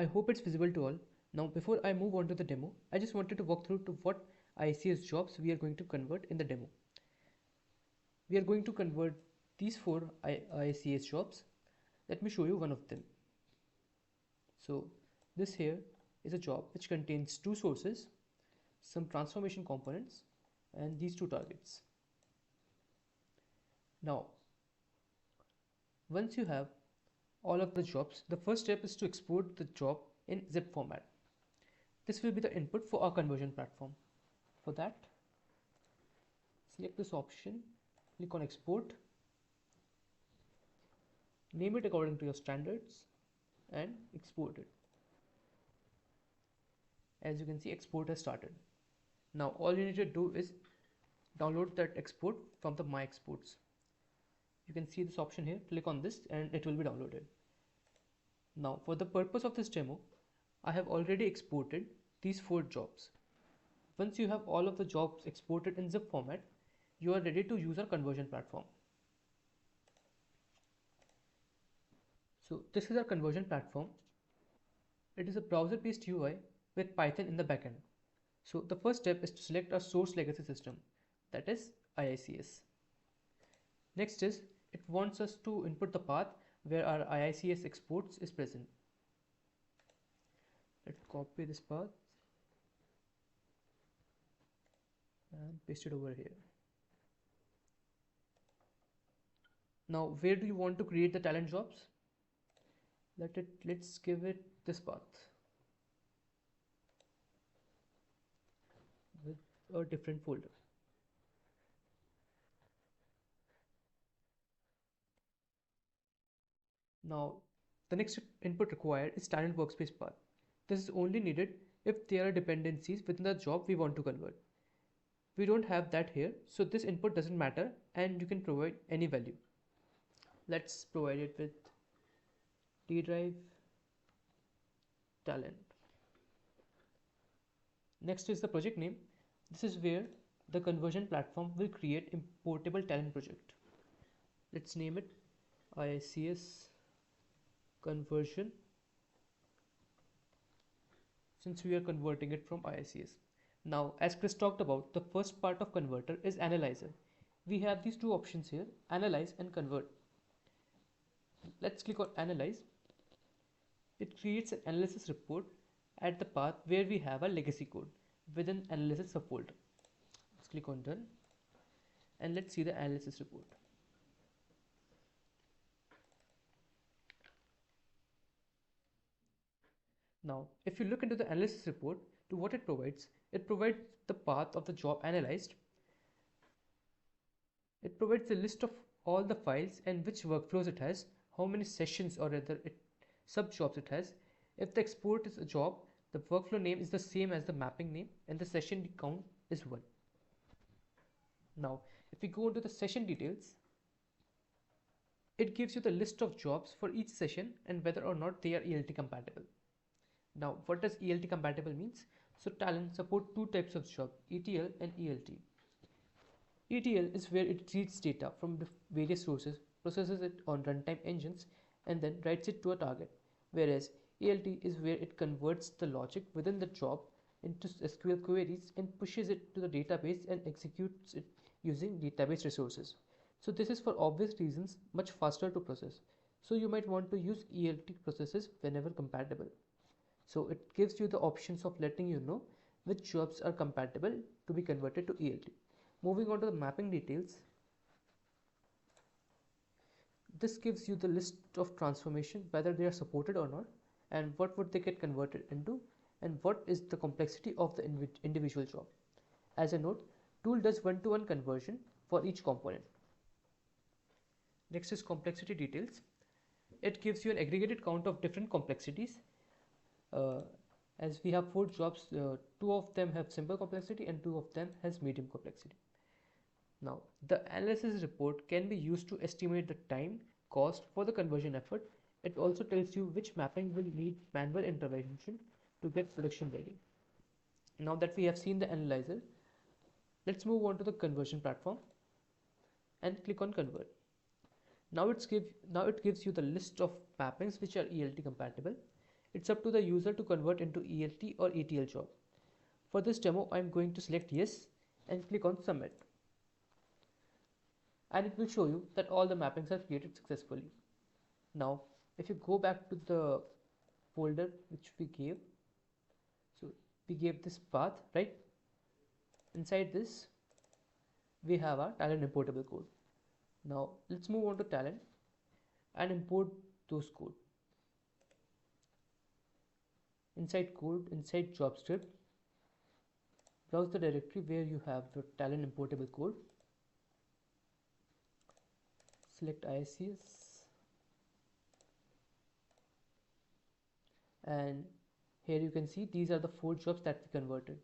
I hope it's visible to all. Now before I move on to the demo, I just wanted to walk through to what ICS jobs we are going to convert in the demo. We are going to convert these four ICS jobs. Let me show you one of them. So this here is a job which contains two sources, some transformation components, and these two targets. Now, once you have all of the jobs, the first step is to export the job in zip format. This will be the input for our conversion platform. For that, select this option, click on export, name it according to your standards, and export it. As you can see, export has started. Now all you need to do is download that export from the My Exports. You can see this option here, click on this and it will be downloaded. Now for the purpose of this demo, I have already exported these four jobs. Once you have all of the jobs exported in zip format, you are ready to use our conversion platform. So this is our conversion platform. It is a browser-based UI with Python in the backend. So the first step is to select our source legacy system, that is IICS. Next is it wants us to input the path where our IICS exports is present. Let's copy this path and paste it over here. Now where do you want to create the Talend jobs? Let's give it this path with a different folder. Now the next input required is Talend workspace path. This is only needed if there are dependencies within the job we want to convert. We don't have that here, so this input doesn't matter and you can provide any value. Let's provide it with D drive Talend. Next is the project name. This is where the conversion platform will create importable Talend project. Let's name it IICS conversion, since we are converting it from IICS. Now, as Chris talked about, the first part of converter is analyzer. We have these two options here, analyze and convert. Let's click on analyze. It creates an analysis report at the path where we have a legacy code within analysis subfolder. Let's click on done and let's see the analysis report. Now, if you look into the analysis report, to what it provides the path of the job analyzed. It provides the list of all the files and which workflows it has, how many sessions or rather sub-jobs it has. If the export is a job, the workflow name is the same as the mapping name and the session count is 1. Now, if we go into the session details, it gives you the list of jobs for each session and whether or not they are ELT compatible. Now, what does ELT compatible means? So Talend support two types of job, ETL and ELT. ETL is where it reads data from the various sources, processes it on runtime engines, and then writes it to a target. Whereas ELT is where it converts the logic within the job into SQL queries and pushes it to the database and executes it using database resources. So this is for obvious reasons much faster to process. So you might want to use ELT processes whenever compatible. So it gives you the options of letting you know which jobs are compatible to be converted to ELT. Moving on to the mapping details, this gives you the list of transformation, whether they are supported or not, and what would they get converted into, and what is the complexity of the individual job. As a note, tool does one-to-one conversion for each component. Next is complexity details. It gives you an aggregated count of different complexities. As we have 4 jobs, 2 of them have simple complexity and 2 of them has medium complexity. Now, the analysis report can be used to estimate the time, cost for the conversion effort. It also tells you which mapping will need manual intervention to get production ready. Now that we have seen the analyzer, let's move on to the conversion platform and click on convert. Now it gives you the list of mappings which are ELT compatible. It's up to the user to convert into ELT or ETL job. For this demo, I'm going to select yes and click on submit. And it will show you that all the mappings are created successfully. Now, if you go back to the folder which we gave, so we gave this path, right? Inside this, we have our Talend importable code. Now, let's move on to Talend and import those code. Inside code, inside job script, browse the directory where you have your Talend importable code. Select ICS, and here you can see these are the 4 jobs that we converted.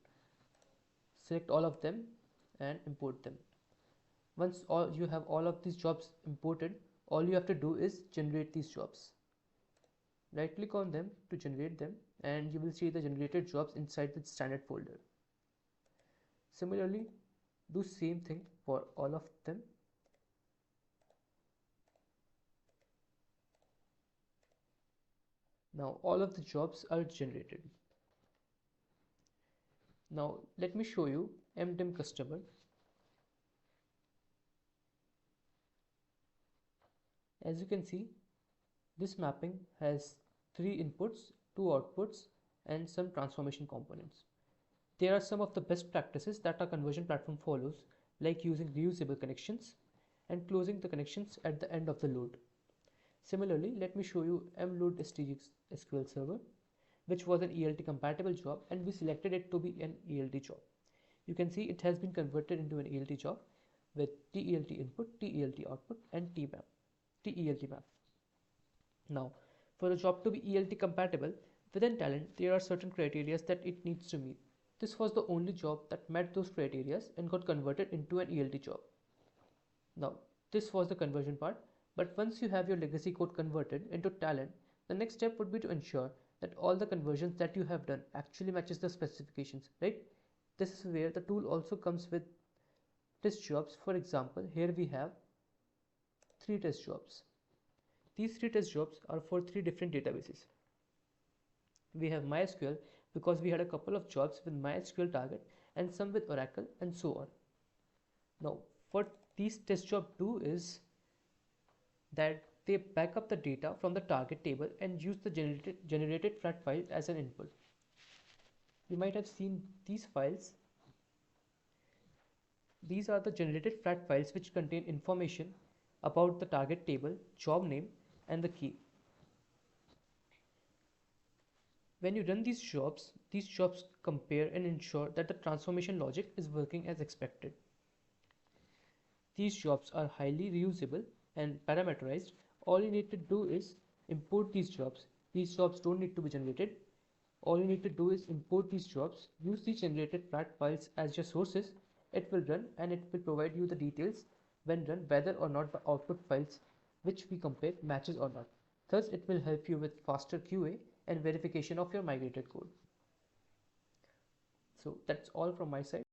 Select all of them and import them. Once you have all of these jobs imported, all you have to do is generate these jobs. Right click on them to generate them, and you will see the generated jobs inside the standard folder. Similarly, do same thing for all of them. Now all of the jobs are generated. Now let me show you MDIM customer. As you can see, this mapping has 3 inputs, 2 outputs, and some transformation components. There are some of the best practices that our conversion platform follows, like using reusable connections and closing the connections at the end of the load. Similarly, let me show you mload SQL server, which was an ELT compatible job, and we selected it to be an ELT job. You can see it has been converted into an ELT job with TELT input, TELT output, and TELT map. Now, for the job to be ELT compatible, within Talend, there are certain criteria that it needs to meet. This was the only job that met those criteria and got converted into an ELT job. Now, this was the conversion part, but once you have your legacy code converted into Talend, the next step would be to ensure that all the conversions that you have done actually matches the specifications, right? This is where the tool also comes with test jobs. For example, here we have 3 test jobs. These 3 test jobs are for 3 different databases. We have MySQL because we had a couple of jobs with MySQL target and some with Oracle and so on. Now, what these test jobs do is that they back up the data from the target table and use the generated flat file as an input. You might have seen these files. These are the generated flat files which contain information about the target table, job name, and the key. When you run these jobs compare and ensure that the transformation logic is working as expected. These jobs are highly reusable and parameterized. All you need to do is import these jobs. These jobs don't need to be generated. All you need to do is import these jobs, use these generated flat files as your sources. It will run and it will provide you the details when run whether or not the output files which we compare matches or not. Thus, it will help you with faster QA and verification of your migrated code. So that's all from my side.